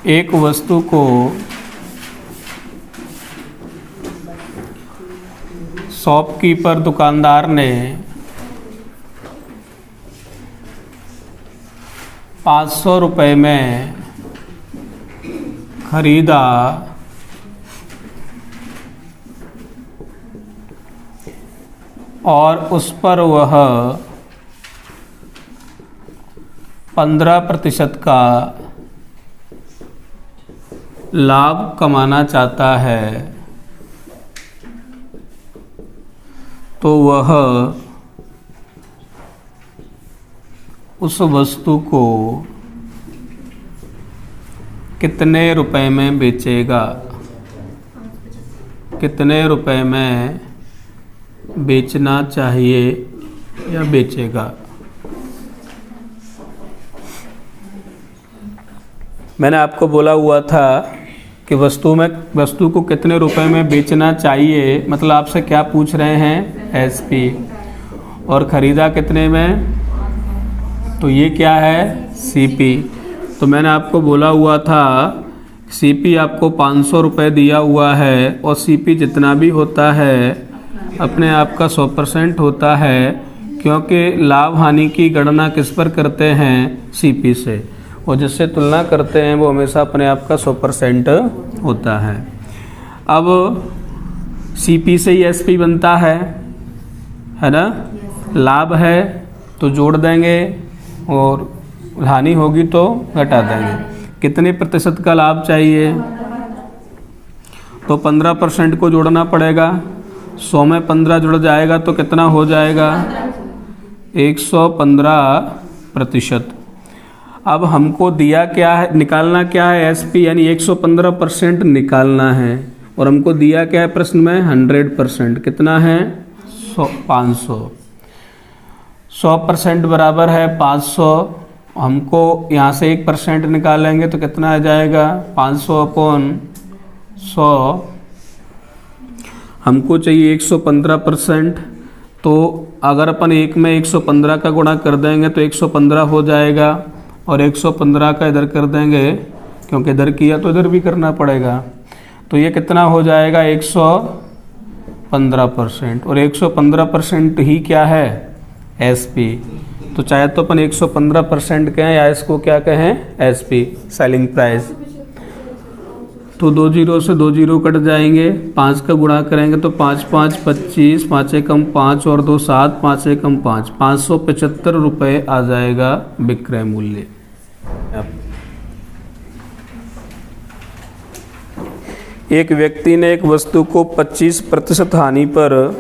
एक वस्तु को शॉपकीपर दुकानदार ने 500 रुपये में खरीदा और उस पर वह 15% का लाभ कमाना चाहता है, तो वह उस वस्तु को कितने रुपए में बेचेगा? कितने रुपए में बेचना चाहिए या बेचेगा? मैंने आपको बोला हुआ था कि वस्तु को कितने रुपए में बेचना चाहिए, मतलब आपसे क्या पूछ रहे हैं? एसपी। और ख़रीदा कितने में? तो ये क्या है? सीपी। तो मैंने आपको बोला हुआ था सीपी आपको 500 रुपये दिया हुआ है और सीपी जितना भी होता है अपने आप का 100% होता है, क्योंकि लाभ हानि की गणना किस पर करते हैं? सीपी से। और जिससे तुलना करते हैं वो हमेशा अपने आप का 100% होता है। अब सीपी से ही एसपी बनता है ना? लाभ है तो जोड़ देंगे और हानि होगी तो घटा देंगे। कितने प्रतिशत का लाभ चाहिए? तो 15% को जोड़ना पड़ेगा। 100 में 15 जुड़ जाएगा तो कितना हो जाएगा? 115%। अब हमको दिया क्या है? निकालना क्या है? एसपी, यानी 115% निकालना है। और हमको दिया क्या है प्रश्न में? 100%। कितना है? 500। 100% बराबर है 500। हमको यहाँ से 1% निकालेंगे तो कितना आ जाएगा? 500/100। हमको चाहिए 115%। तो अगर अपन एक में 115 का गुणा कर देंगे तो 115 हो जाएगा, और 115 का इधर कर देंगे, क्योंकि इधर किया तो इधर भी करना पड़ेगा। तो ये कितना हो जाएगा? 115%। और 115% ही क्या है? एसपी। तो चाहे तो अपन 115% कहें या इसको क्या कहें? SP, selling price. तो 2 जीरो से 2 जीरो कट जाएंगे, 5 का गुणा करेंगे तो 5 5 25, 5 एकम 5 और 2 7, 5 एकम 5, 575 रुपये आ जाएगा विक्रय मूल्य। एक व्यक्ति ने एक वस्तु को 25% हानि पर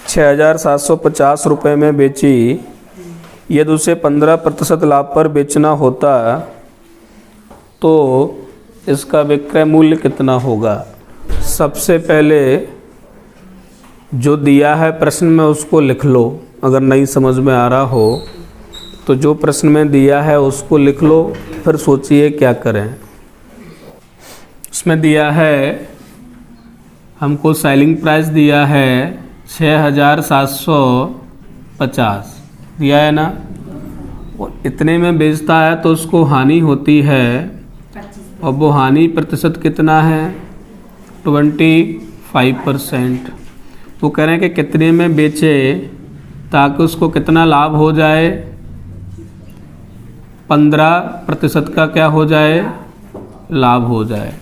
6,750 रुपये में बेची। यदि उसे 15% लाभ पर बेचना होता तो इसका विक्रय मूल्य कितना होगा? सबसे पहले जो दिया है प्रश्न में उसको लिख लो, अगर नहीं समझ में आ रहा हो तो जो प्रश्न में दिया है उसको लिख लो, फिर सोचिए क्या करें। उसमें दिया है हमको सेलिंग प्राइस दिया है 6,750 दिया है ना, और इतने में बेचता है तो उसको हानि होती है, और वो हानि प्रतिशत कितना है? 25%। वो कह रहे हैं कि कितने में बेचे ताकि उसको कितना लाभ हो जाए? 15% का क्या हो जाए? लाभ हो जाए।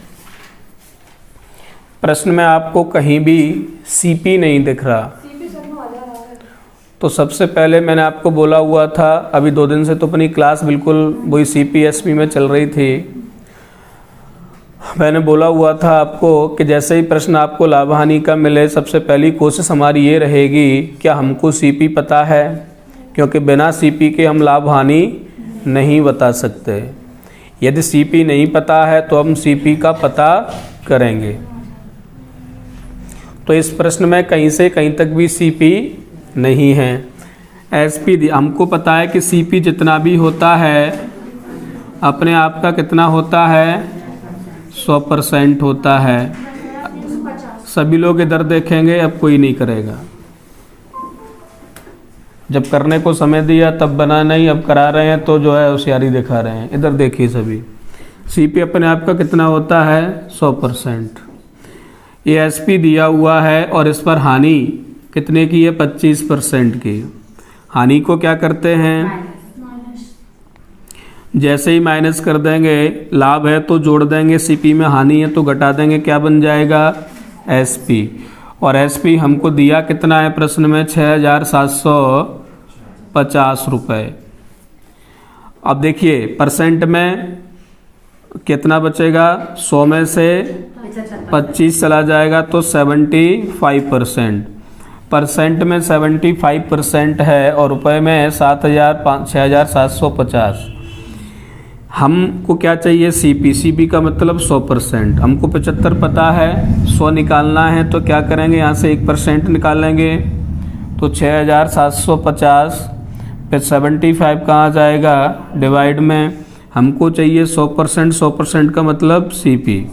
प्रश्न में आपको कहीं भी सीपी नहीं दिख रहा। तो सबसे पहले मैंने आपको बोला हुआ था, अभी 2 दिन से तो अपनी क्लास बिल्कुल वही सीपी एसपी में चल रही थी। मैंने बोला हुआ था आपको कि जैसे ही प्रश्न आपको लाभ हानि का मिले, सबसे पहली कोशिश हमारी ये रहेगी क्या हमको सीपी पता है, क्योंकि बिना सीपी के हम लाभ हानि नहीं बता सकते। यदि सीपी नहीं पता है तो हम सीपी का पता करेंगे। तो इस प्रश्न में कहीं से कहीं तक भी सीपी नहीं है। एसपी हमको पता है कि सीपी जितना भी होता है अपने आप का कितना होता है? 100% होता है। सभी लोग इधर देखेंगे, अब कोई नहीं करेगा। जब करने को समय दिया तब बना नहीं, अब करा रहे हैं तो जो है होशियारी दिखा रहे हैं। इधर देखिए सभी, CP अपने आप का कितना होता है 100%। ये SP दिया हुआ है और इस पर हानि कितने की है 25% की। हानि को क्या करते हैं, जैसे ही माइनस कर देंगे, लाभ है तो जोड़ देंगे, CP में हानि है तो घटा देंगे, क्या बन जाएगा SP। और SP हमको दिया कितना है प्रश्न में 6,750 रुपये। अब देखिए परसेंट में कितना बचेगा, 100 में से 25 चला जाएगा तो 75%। परसेंट में 75% है और रुपए में 6,750। हमको क्या चाहिए CP का मतलब 100%। हमको 75 पता है, 100 निकालना है तो क्या करेंगे, यहाँ से 1% निकालेंगे तो 6,750 पे 75 कहाँ जाएगा डिवाइड में। हमको चाहिए 100%, 100% का मतलब CP।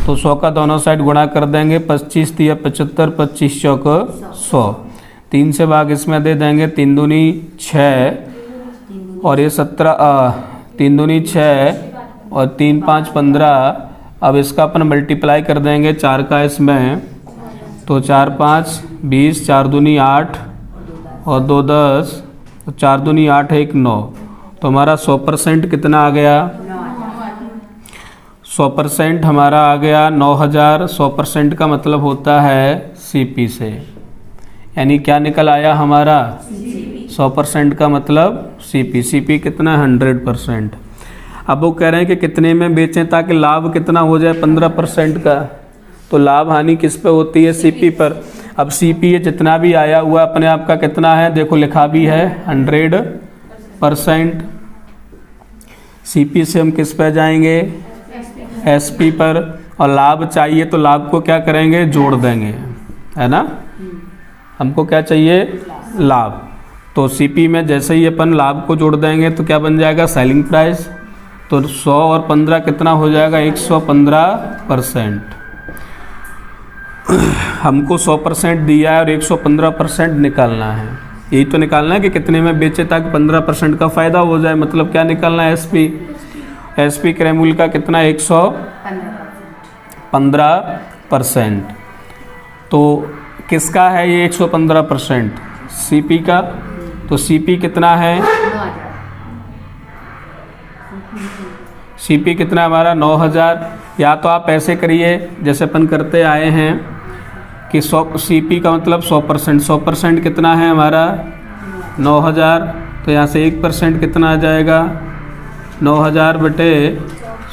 तो 100 का दोनों साइड गुणा कर देंगे, 25 तिया 75, 25 चौक 100, 3 से भाग इसमें दे देंगे, 3 दूनी 6 और ये 17, 3 दूनी 6 और 3 5 15। अब इसका अपन मल्टीप्लाई कर देंगे 4 का इसमें, तो 4 5 20, 4 दूनी 8 और 2 10, तो 4 दूनी 8 1 9। तो हमारा 100% कितना आ गया, 100% हमारा आ गया 9,000। 100% का मतलब होता है CP से, यानी क्या निकल आया हमारा 100% का मतलब CP कितना 100%। अब वो कह रहे हैं कि कितने में बेचें ताकि लाभ कितना हो जाए 15% का। तो लाभ हानि किस पे होती है CP पर। अब CP ये जितना भी आया हुआ अपने आप का कितना है, देखो लिखा भी है 100%। CP से हम किस पे जाएंगे SP पर, और लाभ चाहिए तो लाभ को क्या करेंगे जोड़ देंगे, है ना। हमको क्या चाहिए लाभ, तो CP में जैसे ही अपन लाभ को जोड़ देंगे तो क्या बन जाएगा सेलिंग प्राइस। तो 100 और 15 कितना हो जाएगा 115%। हमको 100% दिया है और 115% निकालना है। यही तो निकालना है कि कितने में बेचे ताकि 15% का फ़ायदा हो जाए। मतलब क्या निकालना है SP क्रयमूल्य का कितना 115%। तो किसका है ये 115% CP का। तो CP कितना है, CP कितना हमारा 9,000। या तो आप ऐसे करिए जैसे अपन करते आए हैं कि CP का मतलब 100%। 100% कितना है हमारा 9,000। तो यहाँ से 1% कितना आ जाएगा 9,000 बटे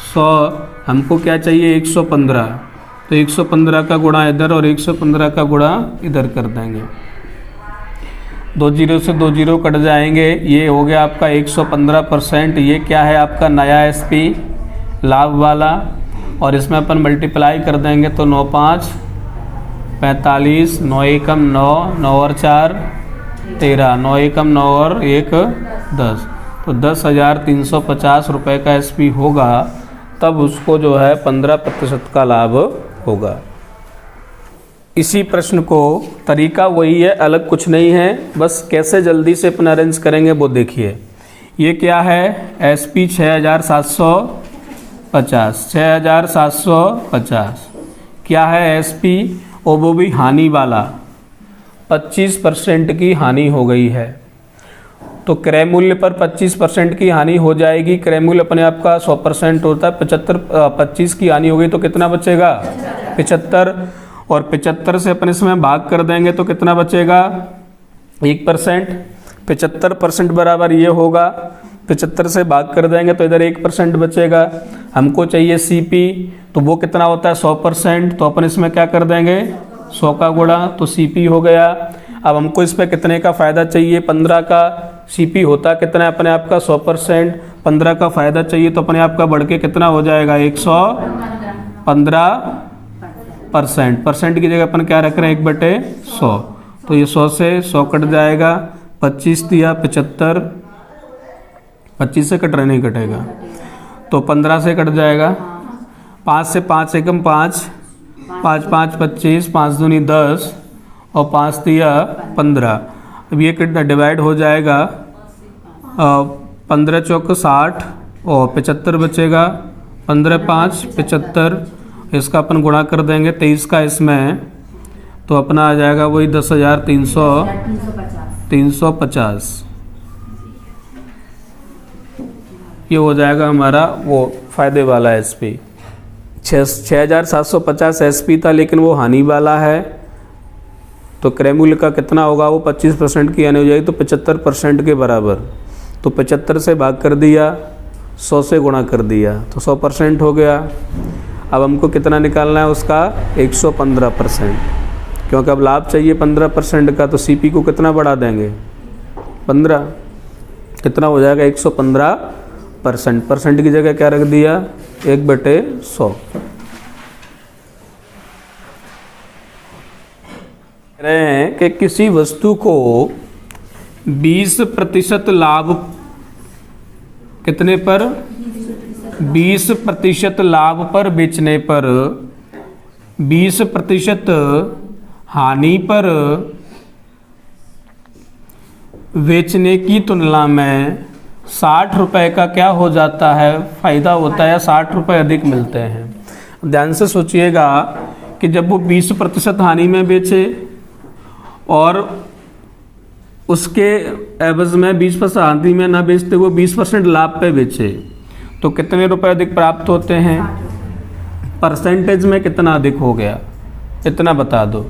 100। हमको क्या चाहिए 115। तो 115 का गुणा इधर और 115 का गुणा इधर कर देंगे। 2 जीरो से 2 जीरो कट जाएंगे। ये हो गया आपका 115%। ये क्या है आपका नया SP लाभ वाला, और इसमें अपन मल्टीप्लाई कर देंगे तो 9 5 45, 9 एकम 9, 9 और 4 13, 9 एकम 9 और 1 10। तो 10,350 रुपये का SP होगा, तब उसको जो है 15% का लाभ होगा। इसी प्रश्न को तरीका वही है, अलग कुछ नहीं है, बस कैसे जल्दी से अपन अरेंज करेंगे वो देखिए। ये क्या है SP 6,750, 6,750 क्या है SP, और वो भी हानि वाला 25% की हानि हो गई है। तो क्रय मूल्य पर 25% की हानि हो जाएगी। क्रय मूल्य अपने आप का 100% होता है। 25 की हानि हो गई तो कितना बचेगा 75, और 75 से अपन इसमें भाग कर देंगे तो कितना बचेगा 1%। 75% बराबर ये होगा, 75 से भाग कर देंगे तो इधर 1% बचेगा। हमको चाहिए CP, तो वो कितना होता है 100%। तो अपन इसमें क्या कर देंगे 100 का गुणा, तो CP हो गया। अब हमको इस पर कितने का फ़ायदा चाहिए 15 का। CP होता कितना है अपने आप का 100%, 15 का फ़ायदा चाहिए तो अपने आप का बढ़ के कितना हो जाएगा 115%। परसेंट की जगह अपन क्या रख रहे हैं 1/100। तो ये 100 से 100 कट जाएगा, 25 दिया 75, 25 से कट रहा नहीं कटेगा, तो 15 से कट जाएगा। 5 से 5 एकम 5, 5 5 25, 5 दूनी 10 और 5 दिया 15। अब ये कितना डिवाइड हो जाएगा 15 चौक 60 और 75 बचेगा, 15 5 75, इसका अपन गुणा कर देंगे 23 का इसमें, तो अपना आ जाएगा वही 10,350। ये हो जाएगा हमारा वो फायदे वाला एसपी। 6,750 एसपी था, लेकिन वो हानि वाला है, तो क्रय मूल्य का कितना होगा, वो 25% की हानि हो जाएगी, तो 75% के बराबर। तो 75 से भाग कर दिया, 100 से गुणा कर दिया, तो 100% हो गया। अब हमको कितना निकालना है उसका, 115%, क्योंकि अब लाभ चाहिए 15% का, तो सीपी को कितना बढ़ा देंगे, 15, कितना हो जाएगा 115%। परसेंट की जगह क्या रख दिया, 1/100। कह रहे हैं कि किसी वस्तु को 20% लाभ, कितने पर, 20% लाभ पर बेचने पर 20% हानि पर बेचने की तुलना में 60 रुपए का क्या हो जाता है, फायदा होता है, 60 रुपए अधिक मिलते हैं। ध्यान से सोचिएगा कि जब वो 20% हानि में बेचे और उसके एवज में 20% हानि में ना बेचते, वो 20% लाभ पे बेचे, तो कितने रुपए अधिक प्राप्त होते हैं, परसेंटेज में कितना अधिक हो गया, इतना बता दो।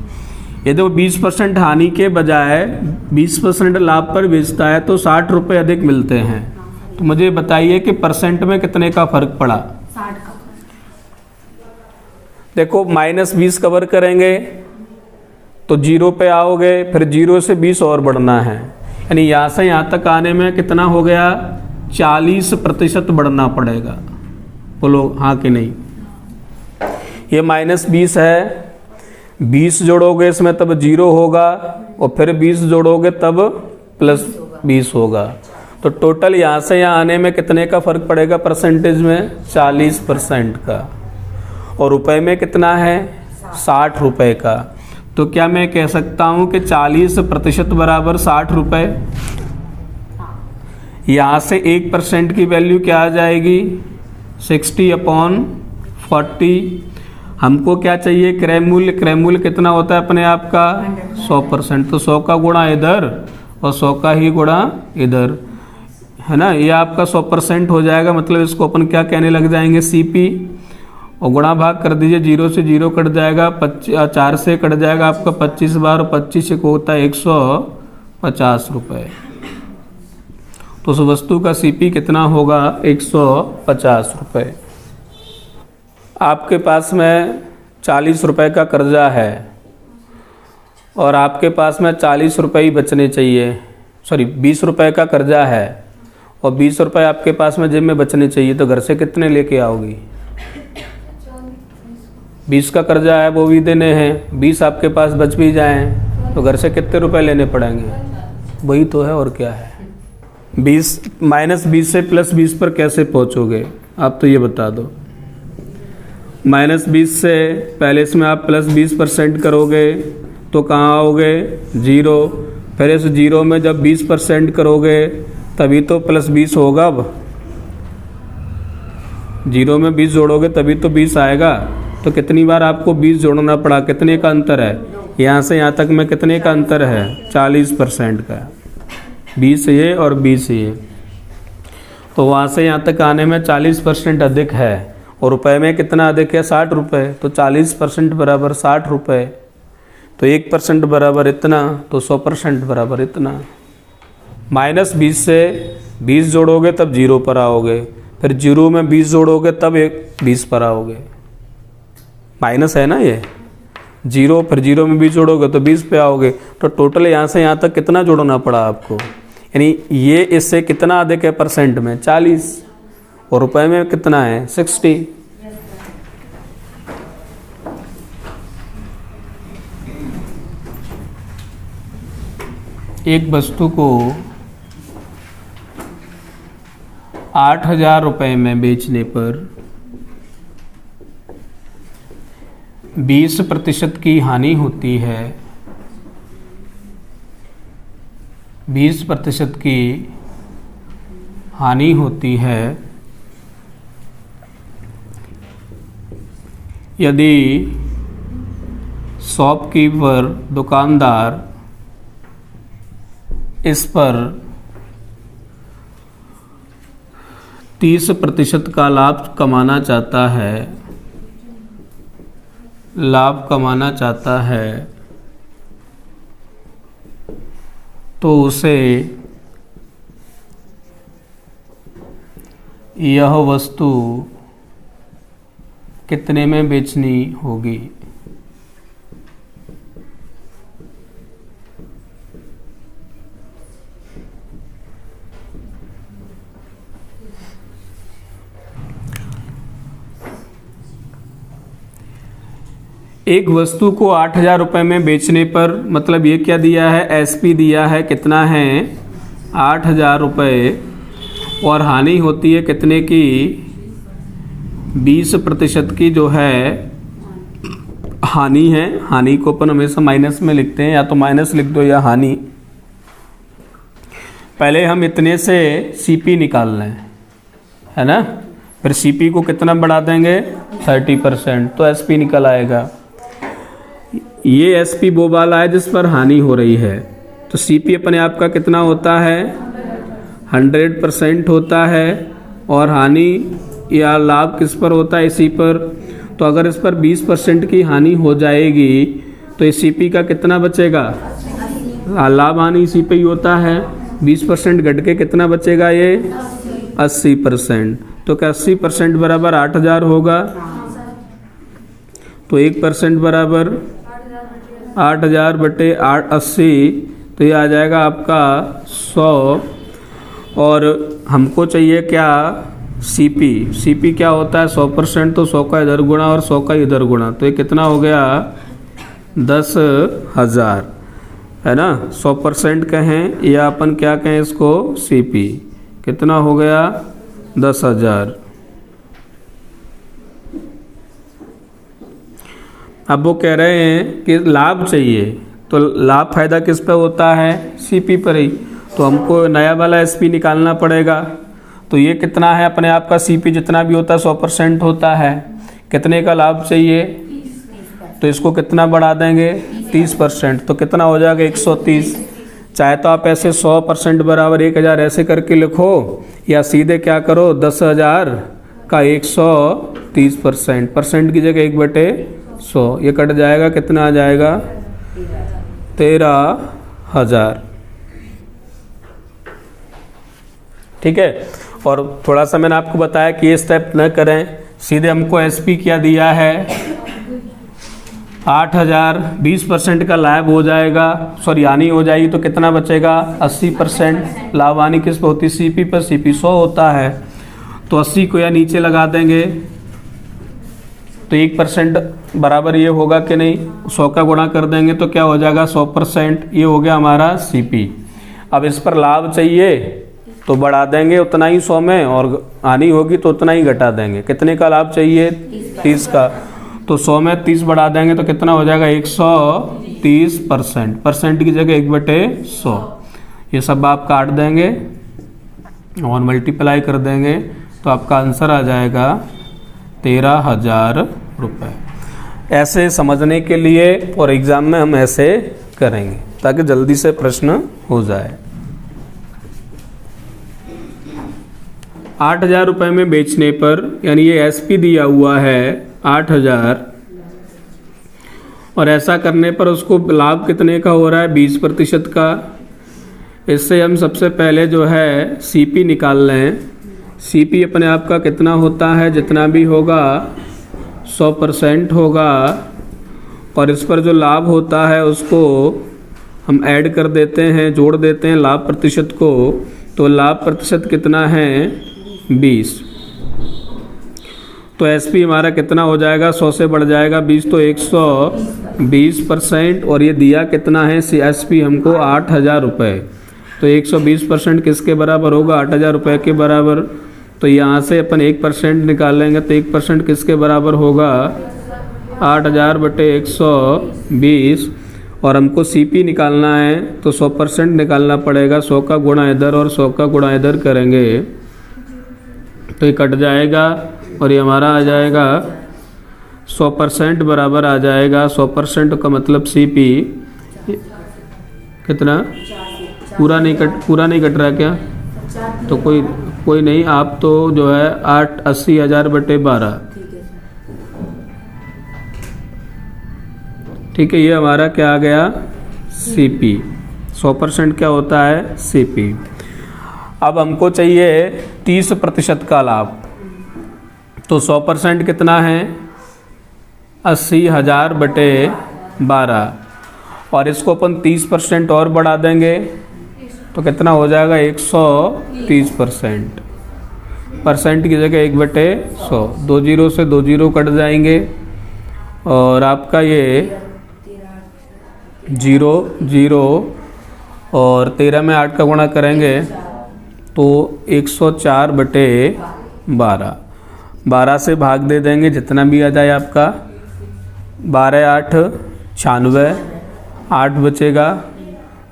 यदि वो 20% हानि के बजाय 20% लाभ पर बेचता है तो 60 रुपए अधिक मिलते हैं। तो मुझे बताइए कि परसेंट में कितने का फर्क पड़ा। 60 का। देखो -20 कवर करेंगे तो 0 पे आओगे, फिर 0 से 20 और बढ़ना है, यानी यहाँ से यहाँ तक आने में कितना हो गया, 40% बढ़ना पड़ेगा। बोलो हाँ कि नहीं। ये -20 है, 20 जोड़ोगे इसमें तब 0 होगा, और फिर 20 जोड़ोगे तब +20 होगा। तो टोटल यहाँ से यहाँ आने में कितने का फर्क पड़ेगा, परसेंटेज में 40% का, और रुपए में कितना है, 60 रुपए का। तो क्या मैं कह सकता हूँ कि 40% बराबर 60 रुपए। यहाँ से 1% की वैल्यू क्या आ जाएगी, 60/40। हमको क्या चाहिए, क्रय मूल्य। क्रय मूल्य कितना होता है अपने आप का, 100%, तो 100 का गुणा इधर और 100 का ही गुणा इधर, है ना। ये आपका 100% हो जाएगा, मतलब इसको अपन क्या कहने लग जाएंगे, सीपी, और गुणा भाग कर दीजिए, 0 से 0 कट जाएगा, 4 से कट जाएगा आपका 25 बार, 25 से को होता है 150 रुपये। तो उस वस्तु का सीपी कितना होगा, 150 रुपये। आपके पास में 40 रुपये का कर्जा है और आपके पास में 40 रुपये ही बचने चाहिए, 20 रुपये का कर्जा है और 20 रुपये आपके पास में जेब में बचने चाहिए, तो घर से कितने लेके आओगी, 20 का कर्जा है वो भी देने हैं, 20 आपके पास बच भी जाएं तो घर से कितने रुपए लेने पड़ेंगे, वही तो है और क्या है। 20 -20 से +20 पर कैसे पहुंचोगे आप तो ये बता दो। -20 से पहले इसमें आप +20% करोगे तो कहाँ आओगे, 0। फिर इस 0 में जब 20% करोगे तभी तो +20 होगा। अब 0 में 20 जोड़ोगे तभी तो 20 आएगा। तो कितनी बार आपको 20 जोड़ना पड़ा, कितने का अंतर है, यहाँ से यहाँ तक में कितने का अंतर है, 40% का, 20 ये और 20 ये। तो वहाँ से यहाँ तक आने में 40% अधिक है, और रुपए में कितना अधिक है, 60 रुपये। तो 40% बराबर 60 रुपये, तो 1% बराबर इतना, तो 100% बराबर इतना। -20 से 20 जोड़ोगे तब 0 पर आओगे, फिर 0 में 20 जोड़ोगे तब 20 पर आओगे। माइनस है ना ये, 0 फिर 0 में 20 जोड़ोगे तो 20 पे आओगे। तो टोटल यहाँ से यहाँ तक कितना जोड़ना पड़ा आपको, यानी ये इससे कितना अधिक है परसेंट में, 40, और रुपए में कितना है, 60। एक वस्तु को 8,000 रुपये में बेचने पर 20% की हानि होती है, 20% की हानि होती है, यदि शॉपकीपर दुकानदार इस पर 30% का लाभ कमाना चाहता है तो उसे यह वस्तु कितने में बेचनी होगी। एक वस्तु को 8,000 रुपये में बेचने पर, मतलब ये क्या दिया है, एसपी दिया है, कितना है 8,000 रुपये, और हानि होती है कितने की, 20% की जो है हानि है। हानि को अपन हमेशा माइनस में लिखते हैं, या तो माइनस लिख दो या हानि। पहले हम इतने से सीपी निकाल लें, है ना, फिर सीपी को कितना बढ़ा देंगे 30%, तो एसपी निकल आएगा। ये एसपी वो वाला है जिस पर हानि हो रही है, तो सीपी अपने आप का कितना होता है 100% होता है, और हानि या लाभ किस पर होता है, इसी पर। तो अगर इस पर 20% की हानि हो जाएगी तो इस सीपी का कितना बचेगा, लाभ हानि इसी पे ही होता है। 20% घट के कितना बचेगा, ये 80%। तो क्या 80% बराबर 8,000 होगा, तो 1% बराबर 8,000 बटे 80, तो ये आ जाएगा आपका 100। और हमको चाहिए क्या, सीपी क्या होता है 100%, तो 100 का इधर गुणा और 100 का इधर गुणा, तो ये कितना हो गया 10,000, है ना। 100% कहें या अपन क्या कहें इसको, सीपी कितना हो गया 10,000। अब वो कह रहे हैं कि लाभ चाहिए, तो लाभ फायदा किस पे होता है, सीपी पर ही, तो हमको नया वाला एसपी निकालना पड़ेगा। तो ये कितना है अपने आप का, सीपी जितना भी होता है 100% होता है, कितने का लाभ चाहिए, तो इसको कितना बढ़ा देंगे 30%, तो कितना हो जाएगा 130। चाहे तो आप ऐसे 100% बराबर 1,000 ऐसे करके लिखो, या सीधे क्या करो 10,000 का 130%, परसेंट की जगह 1/100, ये कट जाएगा, कितना आ जाएगा 13,000। ठीक है। और थोड़ा सा मैंने आपको बताया कि ये स्टेप न करें, सीधे हमको एसपी क्या दिया है 8,000, 20% का लाभ हो जाएगा, सॉरी हानि हो जाएगी, तो कितना बचेगा 80%। लाभ हानि किस पर होती है, सीपी पर, सीपी 100 होता है, तो 80 को या नीचे लगा देंगे, तो 1% बराबर ये होगा कि नहीं, 100 का गुणा कर देंगे तो क्या हो जाएगा 100%, ये हो गया हमारा सीपी। अब इस पर लाभ चाहिए तो बढ़ा देंगे उतना ही 100 में, और हानि होगी तो उतना ही घटा देंगे। कितने का लाभ चाहिए 30 का, तो 100 में 30 बढ़ा देंगे तो कितना हो जाएगा 130%, परसेंट की जगह 1/100। ये सब आप काट देंगे और मल्टीप्लाई कर देंगे, तो आपका आंसर आ जाएगा 13,000 रुपये। ऐसे समझने के लिए और एग्ज़ाम में हम ऐसे करेंगे ताकि जल्दी से प्रश्न हो जाए। 8,000 रुपये में बेचने पर, यानी ये एसपी दिया हुआ है 8,000, और ऐसा करने पर उसको लाभ कितने का हो रहा है 20% का। इससे हम सबसे पहले जो है सीपी निकाल लें। सीपी अपने आप का कितना होता है, जितना भी होगा 100% होगा, और इस पर जो लाभ होता है उसको हम ऐड कर देते हैं, जोड़ देते हैं लाभ प्रतिशत को, तो लाभ प्रतिशत कितना है 20। तो एसपी हमारा कितना हो जाएगा, 100 से बढ़ जाएगा 20, तो 120%, और ये दिया कितना है एसपी हमको 8,000 रुपये, तो 120% किसके बराबर होगा 8,000 रुपये के बराबर। तो यहाँ से अपन 1% निकालेंगे, तो 1% किसके बराबर होगा 8,000 बटे 120, और हमको सीपी निकालना है तो 100% निकालना पड़ेगा। 100 का गुणा इधर और 100 का गुणा इधर करेंगे तो ये कट जाएगा, और ये हमारा आ जाएगा 100% बराबर आ जाएगा 100% का मतलब CP कितना, पूरा नहीं कट रहा क्या, तो कोई नहीं, आप तो जो है 80,000/12, ठीक है, ये हमारा क्या आ गया CP। 100% क्या होता है CP। अब हमको चाहिए 30% का लाभ, तो 100% कितना है 80,000/12, और इसको अपन 30% और बढ़ा देंगे तो कितना हो जाएगा 130%। परसेंट की जगह 1/100, 2 जीरो से 2 जीरो कट जाएंगे, और आपका ये 0 0 और 13 में 8 का गुणा करेंगे तो 104/12, 12 से भाग दे देंगे जितना भी आ जाए आपका, 12 8 96, 8 बचेगा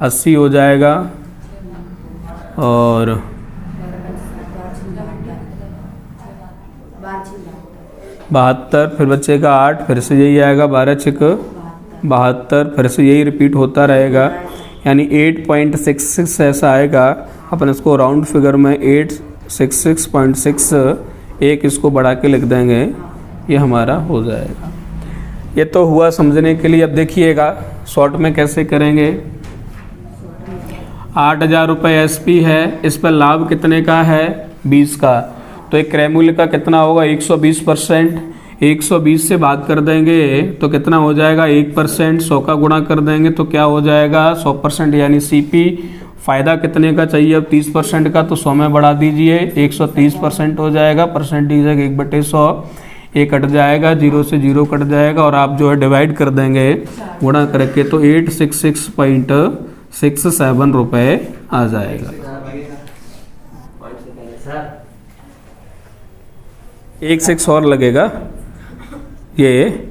80 हो जाएगा, और 72, फिर बचेगा 8, फिर से यही आएगा 12 6 72, फिर से यही रिपीट होता रहेगा, यानी 8.66 ऐसा आएगा। अपन इसको राउंड फिगर में 866.6 एक इसको बढ़ा के लिख देंगे, ये हमारा हो जाएगा। ये तो हुआ समझने के लिए। अब देखिएगा शॉर्ट में कैसे करेंगे। 8,000 रुपये SP है, इस पर लाभ कितने का है 20 का, तो एक क्रय मूल्य का कितना होगा 120%। 120 से भाग कर देंगे तो कितना हो जाएगा 1%, 100 का गुणा कर देंगे तो क्या हो जाएगा 100%, यानी CP फ़ायदा कितने का चाहिए अब 30% का, तो 100 में बढ़ा दीजिए 130% हो जाएगा। परसेंट की जगह 1/100, ये कट जाएगा, 0 से 0 कट जाएगा, और आप जो है डिवाइड कर देंगे गुणा करके तो 866.67 रुपये आ जाएगा। 1 6 और लगेगा, ये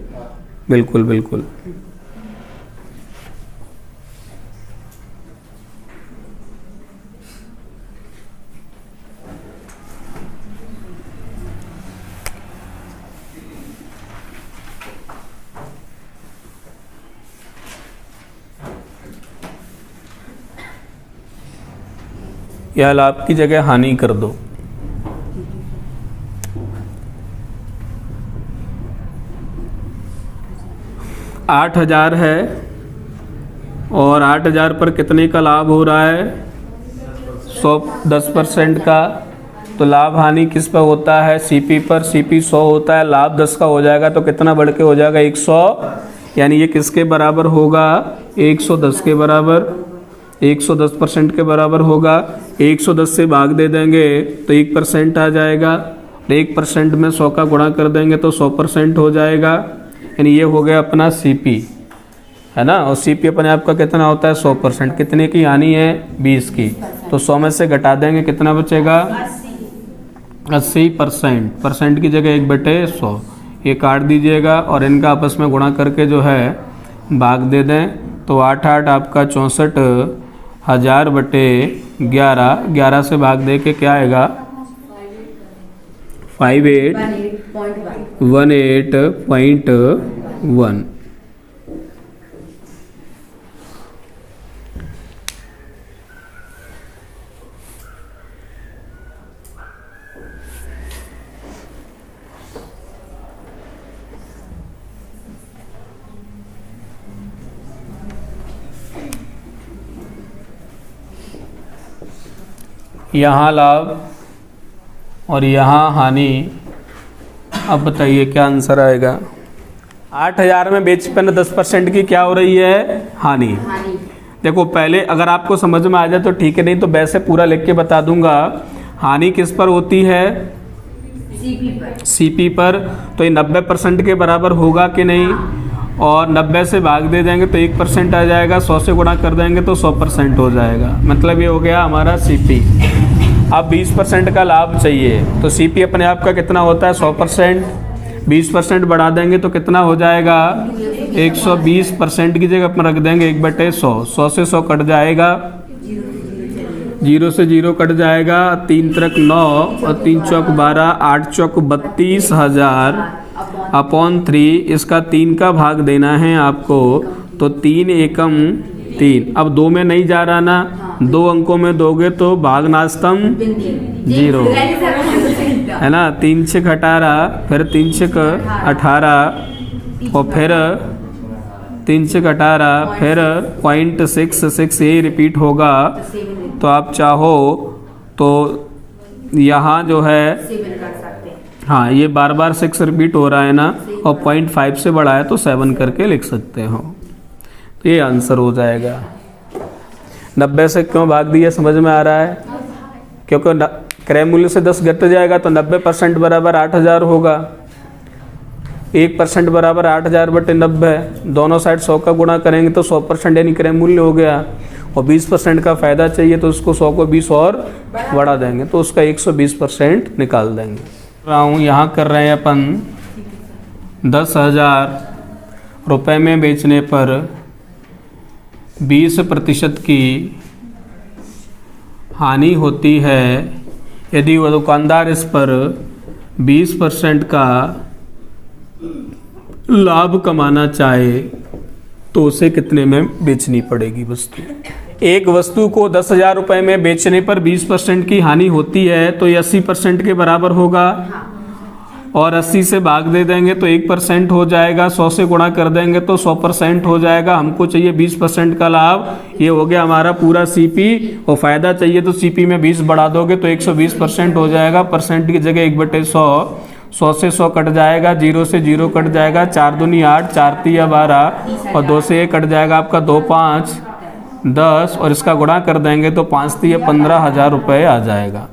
बिल्कुल बिल्कुल। या लाभ की जगह हानि कर दो। 8,000 है, और 8,000 पर कितने का लाभ हो रहा है 10% का, तो लाभ हानि किस पर होता है CP पर। CP 100 होता है, लाभ 10 का हो जाएगा तो कितना बढ़ के हो जाएगा 100, यानी ये किसके बराबर होगा 110 के बराबर, 110% के बराबर होगा। 110 से भाग दे देंगे तो 1% आ जाएगा, 1% में 100 का गुणा कर देंगे तो 100% हो जाएगा, यानी ये हो गया अपना CP, है ना। और CP अपने आप का कितना होता है 100%। कितने की हानि है 20 की, तो 100 में से घटा देंगे कितना बचेगा 80%। परसेंट की जगह 1/100, ये काट दीजिएगा और इनका आपस में गुणा करके जो है भाग दे दें तो 8 8 आपका 64,000/11, 11 से भाग दे के क्या आएगा 5818.1। यहाँ लाभ और यहाँ हानि। अब बताइए क्या आंसर आएगा। 8,000 में बेच पर 10% की क्या हो रही है हानि। देखो पहले अगर आपको समझ में आ जाए तो ठीक है, नहीं तो वैसे पूरा लिख के बता दूंगा। हानि किस पर होती है CP पर, तो ये 90% के बराबर होगा कि नहीं, और 90 से भाग दे देंगे तो 1% आ जाएगा, 100 से गुणा कर देंगे तो 100% हो जाएगा। मतलब ये हो गया हमारा CP। अब 20% का लाभ चाहिए तो CP अपने आप का कितना होता है 100%, 20% बढ़ा देंगे तो कितना हो जाएगा 120%। की जगह अपन रख देंगे 1/100, 100 से 100 कट जाएगा, 0 से 0 कट जाएगा, 3 3 9 और 3 चौक 12, 8 चौक 32,000 अपॉन 3, इसका 3 का भाग देना है आपको, तो 3 एकम 3। अब 2 में नहीं जा रहा ना, 2 अंकों में दोगे तो भाग नास्तम 0 है ना। 3 छक 18, फिर 3 छक 18 और फिर 3 छक 18, फिर 0.66 ये रिपीट होगा। तो आप चाहो तो यहाँ जो है, हाँ ये बार बार 6 रिपीट हो रहा है ना, और 0.5 से बड़ा है तो 7 करके लिख सकते हो। तो ये आंसर हो जाएगा। 90 से क्यों भाग दिया समझ में आ रहा है? क्योंकि क्रय मूल्य से 10 घट जाएगा तो 90% बराबर 8000 होगा। 1% बराबर 8000 बटे 90, दोनों साइड 100 का गुणा करेंगे तो 100% यानी क्रय मूल्य हो गया। और 20% का फ़ायदा चाहिए तो उसको 100 को 20 और बढ़ा देंगे तो उसका 120% निकाल देंगे। यहाँ कर रहे हैं अपन 10,000 रुपये में बेचने पर 20% की हानि होती है। यदि वह दुकानदार इस पर 20% का लाभ कमाना चाहे तो उसे कितने में बेचनी पड़ेगी वस्तु? एक वस्तु को 10,000 रुपये में बेचने पर 20% की हानि होती है तो ये 80% के बराबर होगा, और 80 से भाग दे देंगे तो 1% हो जाएगा, 100 से गुणा कर देंगे तो 100% हो जाएगा। हमको चाहिए 20% का लाभ, ये हो गया हमारा पूरा सीपी। और फ़ायदा चाहिए तो सीपी में 20 बढ़ा दोगे तो 120% हो जाएगा। परसेंट की जगह 1/100, 100 से 100 कट जाएगा, 0 से 0 कट जाएगा, 4 दूनी 8, 4 तिया 12 और 2 से 1 कट जाएगा आपका 2 5 10, और इसका गुणा कर देंगे तो 5 तिया 15,000 रुपये आ जाएगा।